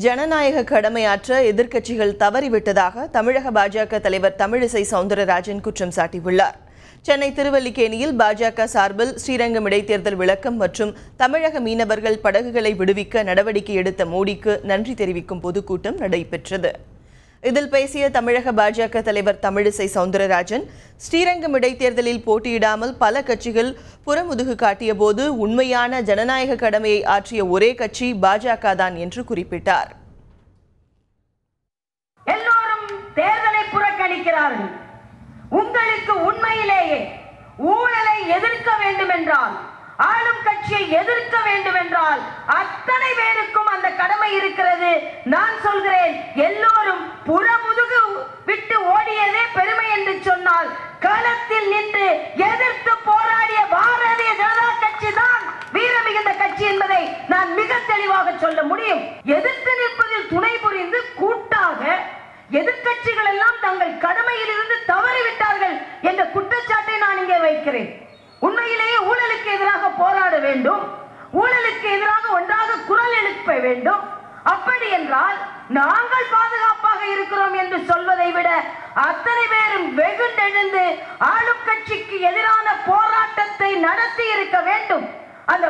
ஜனநாயக கடமையாற்ற எதிர்க்கட்சிகள் தவறிவிட்டதாக தமிழக பாஜக தலைவர் தமிழிசை சவுந்தரராஜன் குற்றம் சாட்டியுள்ளார். சென்னை திருவல்லிக்கேணியில் பாஜக சார்பில் ஸ்ரீரங்கம் இடைத்தேர்தல் விளக்கம் மற்றும் தமிழக மீனவர்கள் படகுகளை விடுவிக்க நடவடிக்கை எடுத்த மோடிக்கு நன்றி தெரிவிக்கும் பொதுக்கூட்டம் நடைபெற்றது. இதில் பேசிய தமிழக பாஜக தலைவர் தமிழிசை சவுந்தரராஜன், ஸ்ரீரங்கம் இடைத்தேர்தலில் போட்டியிடாமல் பல கட்சிகள் புறமுதுகு காட்டிய போது உண்மையான ஜனநாயக கடமையை ஆற்றிய ஒரே கட்சி பாஜக தான் என்று குறிப்பிட்டார். எல்லோரும் தேர்தலை புறக்கணிக்கிறார்கள். உங்களுக்கு உண்மையிலேயே ஊழலை எதிர்க்க வேண்டும் என்றால், ஆளும் கட்சியை எதிர்க்க வேண்டும் என்றால் அத்தனை பேருக்கும் அந்த கடமை இருக்கிறது. நான் சொல்கிறேன், எல்லோரும் புறமுதுகு விட்டு ஓடியதே பெருமை என்று சொன்னால், களத்தில் நின்று எதிர்த்து போராடிய பாரதிய ஜனதா கட்சி தான் வீரமிகுந்த கட்சி என்பதை நான் மிக தெளிவாக சொல்ல முடியும். எதிர்த்து நிற்பதில் துணை புரிந்து கூட்டாக எதிர்க்கட்சிகள் எல்லாம் தங்கள் கடமையில் இருந்து தவறிவிட்டார்கள் என்ற குற்றச்சாட்டை நான் இங்கே வைக்கிறேன். உண்மையிலேயே ஊழலுக்கு எதிராக போராட வேண்டும், ஊழலுக்கு எதிராக ஒன்றாக குரல் எழுப்ப வேண்டும். அப்படி என்றால் நாங்கள் பாதுகாப்பாக இருக்கிறோம் என்று சொல்வதை விட அத்தனை பேரும் வெகுண்டெழுந்து ஆளும் கட்சிக்கு எதிரான போராட்டத்தை நடத்தி இருக்க வேண்டும். அந்த